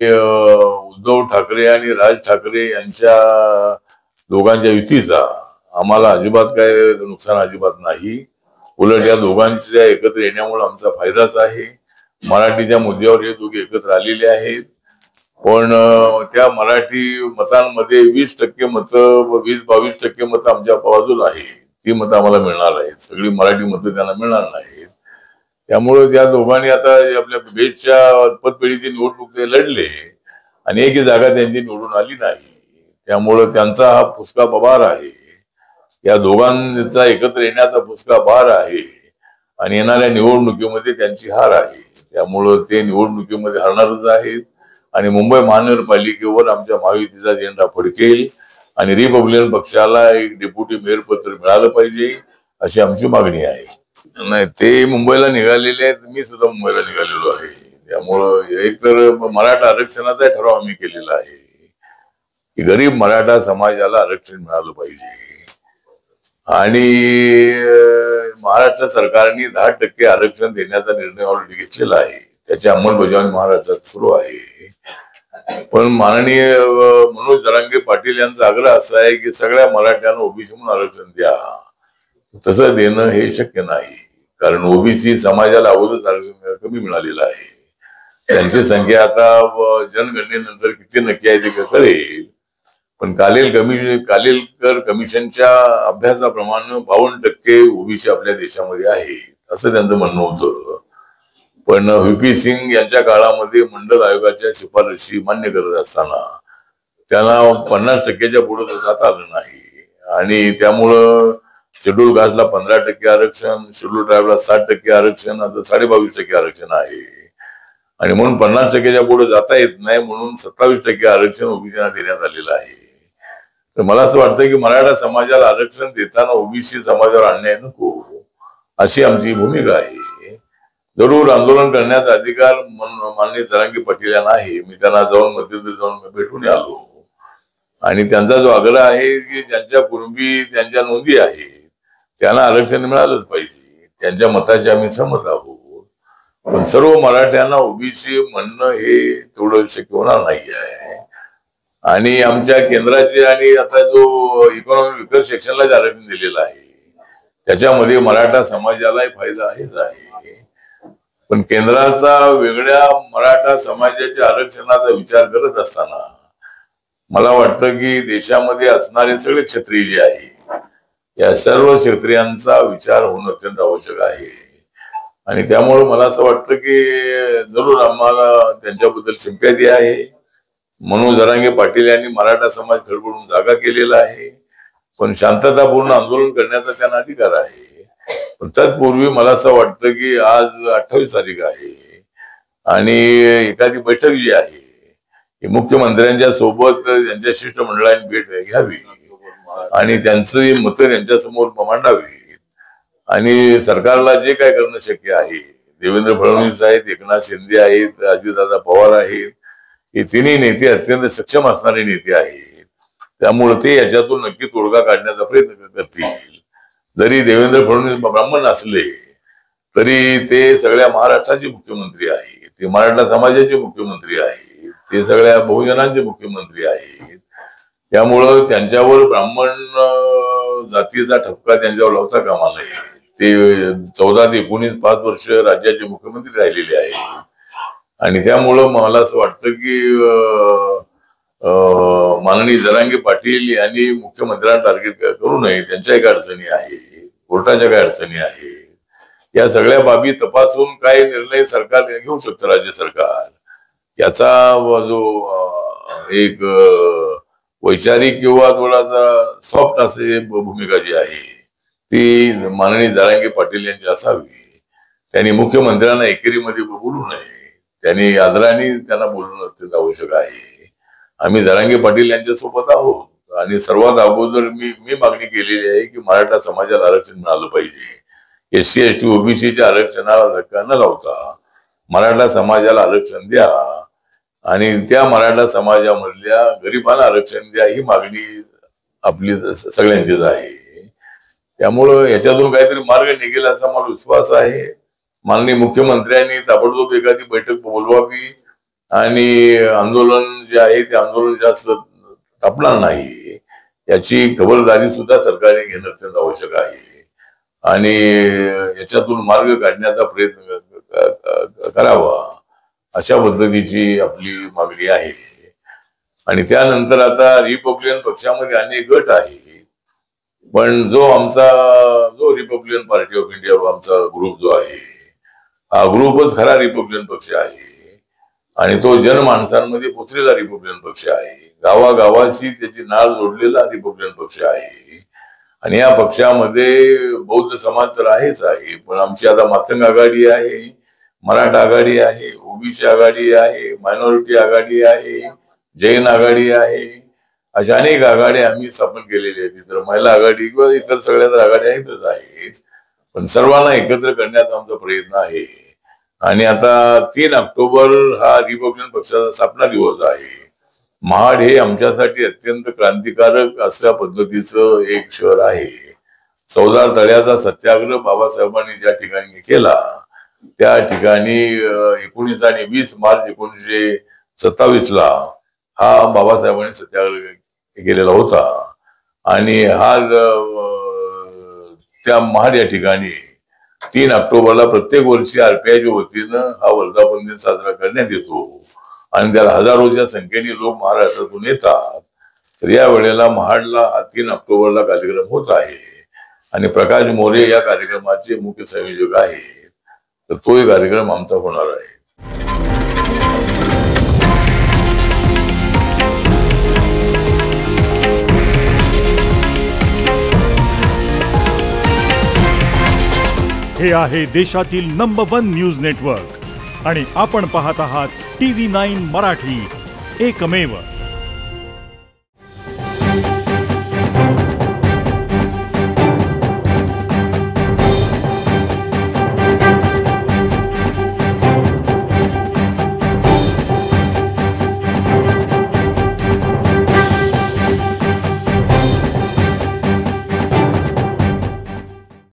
उद्धव ठाकरे आणि राज ठाकरे यांच्या दोघांच्या युतीचा आम्हाला अजिबात काय नुकसान अजिबात नाही. उलट या दोघांच्या एकत्र येण्यामुळे आमचा फायदाच आहे. मराठीच्या मुद्द्यावर हे दोघे एकत्र आलेले आहेत. पण त्या मराठी मतांमध्ये 20% मतं 20-22% मतं आमच्या बाजूला आहे. ती मतं आम्हाला मिळणार आहेत. सगळी मराठी मतं त्यांना मिळणार नाहीत. त्यामुळे त्या दोघांनी आता आपल्या बेसच्या पतपेढीची निवडणूक ते लढले आणि एक जागा त्यांची निवडून आली नाही. त्यामुळे त्यांचा हा फुसका बहार आहे. या दोघांचा एकत्र येण्याचा फुसका बहार आहे आणि येणाऱ्या निवडणुकीमध्ये त्यांची हार आहे. त्यामुळं ते निवडणुकीमध्ये हरणारच आहेत आणि मुंबई महानगरपालिकेवर आमच्या महायुतीचा झेंडा फडकेल आणि रिपब्लिकन पक्षाला एक डेप्युटी मेयर पत्र मिळालं पाहिजे अशी आमची मागणी आहे. नाही, ते मुंबईला निघालेले आहेत. मी सुद्धा मुंबईला निघालेलो आहे. त्यामुळं एक तर मराठा आरक्षणाचा ठराव आम्ही केलेला आहे की गरीब मराठा समाजाला आरक्षण मिळालं पाहिजे आणि महाराष्ट्र सरकारने 10% आरक्षण देण्याचा निर्णय ऑलरेडी घेतलेला आहे. त्याची अंमलबजावणी महाराष्ट्रात सुरू आहे. पण माननीय मनोज जरांगे पाटील यांचा आग्रह असा आहे की सगळ्या मराठ्यांना ओबीसी म्हणून आरक्षण द्या. तसं देणं हे शक्य नाही, कारण ओबीसी समाजाला अगोदरच आरक्षण कमी मिळालेलं आहे. त्यांची संख्या आता जनगणनेनंतर किती नक्की आहे ते कळेल. पण कालेलकर कमिशनच्या अभ्यासाप्रमाणे 52% ओबीसी आपल्या देशामध्ये आहे असं त्यांचं म्हणणं होतं. पण व्हीपी सिंग यांच्या काळामध्ये मंडल आयोगाच्या शिफारशी मान्य करत असताना त्यांना 50%च्या पुढे जाता आलं नाही आणि त्यामुळं शेड्यूल कास्टला 15% आरक्षण, शेड्यूल ट्राईबला 60% आरक्षण, असं 22.5% आरक्षण आहे आणि म्हणून 50%च्या पुढे जाता येत नाही म्हणून 27% आरक्षण ओबीसीना देण्यात आलेलं आहे. तर मला असं वाटतं की मराठा समाजाला आरक्षण देताना ओबीसी समाजावर अन्याय नको अशी आमची भूमिका आहे. जरूर आंदोलन करण्याचा अधिकार माननीय जरांगे पाटील यांना आहे. मी त्यांना मध्यंतरी जाऊन भेटून आलो आणि त्यांचा जो आग्रह आहे की ज्यांच्या कुणबी त्यांच्या नोंदी आहेत त्यांना आरक्षण मिळालंच पाहिजे, त्यांच्या मताशी आम्ही सहमत आहोत. पण सर्व मराठ्यांना ओबीसी म्हणणं हे थोडं शक्य होणार नाही आहे आणि आमच्या केंद्राचे आणि आता जो इकॉनॉमिक विकास सेक्शनला आरक्षण दिलेलं आहे त्याच्यामध्ये मराठा समाजालाही फायदा आहेच आहे. पण केंद्राचा वेगळ्या मराठा समाजाच्या आरक्षणाचा विचार करत असताना मला वाटतं की देशामध्ये असणारे सगळे क्षत्रिय जे आहे या सर्व क्षत्रियांचा विचार होणं अत्यंत आवश्यक आहे आणि त्यामुळे मला असं वाटतं की जरूर आम्हाला त्यांच्याबद्दल सिंपॅथी आहे. मनोज जरांगे पाटील यांनी मराठा समाज खडबडून जागा केलेला आहे, पण शांततापूर्ण आंदोलन करण्याचा त्यांना अधिकार आहे. पण तत्पूर्वी मला असं वाटतं की आज 28 तारीख आहे आणि एखादी बैठक जी आहे ही मुख्यमंत्र्यांच्या सोबत त्यांच्या शिष्टमंडळाने भेट घ्यावी आणि त्यांची मतं त्यांच्या समोर मांडावी आणि सरकारला जे काय करणं शक्य आहे, देवेंद्र फडणवीस आहेत, एकनाथ शिंदे आहेत, अजितदादा पवार आहेत, हे तिन्ही नेते अत्यंत सक्षम असणारे नेते आहेत. त्यामुळे ते याच्यातून नक्की तोडगा काढण्याचा प्रयत्न करतील. जरी देवेंद्र फडणवीस ब्राह्मण असले तरी ते सगळ्या महाराष्ट्राचे मुख्यमंत्री आहेत, ते मराठा समाजाचे मुख्यमंत्री आहेत, ते सगळ्या बहुजनांचे मुख्यमंत्री आहेत. त्यामुळं त्यांच्यावर ब्राह्मण जातीचा ठपका त्यांच्यावर लावता कामा नये. ते 14 ते 19 5 वर्ष राज्याचे मुख्यमंत्री राहिलेले आहेत आणि त्यामुळं मला असं वाटतं की माननीय जरांगे पाटील यांनी मुख्यमंत्र्यांना टार्गेट करू नये. त्यांच्या काही अडचणी आहेत, कोर्टाच्या काही अडचणी आहेत, या सगळ्या बाबी तपासून काय निर्णय सरकार घेऊ शकतं, राज्य सरकार. याचा जो एक वैचारिक किंवा थोडासा सॉफ्ट असे भूमिका जी आहे ती माननीय जरांगे पाटील यांची असावी. त्यांनी मुख्यमंत्र्यांना एकेरीमध्ये बोलू नये, त्यांनी आदराने त्यांना बोलणं अत्यंत आवश्यक आहे. आम्ही जरांगे पाटील यांच्या सोबत आहोत आणि सर्वात अगोदर मी मागणी केलेली आहे की मराठा समाजाला आरक्षण मिळालं पाहिजे. SC ST ओबीसीच्या आरक्षणाला धक्का न लावता मराठा समाजाला आरक्षण द्या आणि त्या मराठा समाजामधल्या गरिबांना आरक्षण द्या ही मागणी आपली सगळ्यांचीच आहे. त्यामुळं याच्यातून काहीतरी मार्ग निघेल असा मला विश्वास आहे. माननीय मुख्यमंत्र्यांनी ताबडतोब एखादी बैठक बोलवावी आणि आंदोलन जे आहे ते आंदोलन जास्त तापणार नाही याची खबरदारी सुद्धा सरकारने घेणं अत्यंत आवश्यक आहे आणि याच्यातून मार्ग काढण्याचा प्रयत्न करावा अशा पद्धतीची आपली मागणी आहे. आणि त्यानंतर आता रिपब्लिकन पक्षामध्ये अनेक गट आहे, पण जो रिपब्लिकन पार्टी ऑफ इंडिया आमचा ग्रुप जो आहे हा ग्रुपच खरा रिपब्लिकन पक्ष आहे आणि तो जनमानसांमध्ये पोचलेला रिपब्लिकन पक्ष आहे. गावागावाशी त्याची नाळ जोडलेला रिपब्लिकन पक्ष आहे आणि या पक्षामध्ये बौद्ध समाज तर आहेच आहे, पण आमची आता मातंग आघाडी आहे, मराठा आघाडी आहे, ओबीसी आघाडी आहे, मायनॉरिटी आघाडी आहे, जैन आघाडी आहे, अशा अनेक आघाड्या आम्ही स्थापन केलेल्या आहेत. इतर महिला आघाडी किंवा इतर सगळ्या तर आघाड्या आहेतच आहेत, पण सर्वांना एकत्र करण्याचा आमचा प्रयत्न आहे. आणि आता 3 ऑक्टोबर हा रिपब्लिकन पक्षाचा स्थापना दिवस आहे. महाड हे आमच्यासाठी अत्यंत क्रांतिकारक अशा पद्धतीचं एक शहर आहे. चौदार तळ्याचा सत्याग्रह बाबासाहेबांनी ज्या ठिकाणी केला त्या ठिकाणी 19 आणि 20 मार्च 1927 हा बाबासाहेबांनी सत्याग्रह केलेला होता आणि हा त्या महाड या ठिकाणी 3 ऑक्टोबरला प्रत्येक वर्षी आरपीआयच्या वतीनं हा वर्धापन दिन साजरा करण्यात येतो आणि त्याला हजारोच्या संख्येने लोक महाराष्ट्रातून येतात. तर या वेळेला महाडला 3 ऑक्टोबरला कार्यक्रम होत आहे आणि प्रकाश मोरे या कार्यक्रमाचे मुख्य संयोजक आहेत. तर तोही कार्यक्रम आमचा होणार आहे. हे आहे देशातील नंबर 1 न्यूज नेटवर्क आणि आपण पाहत आहात TV9 मराठी, एकमेव.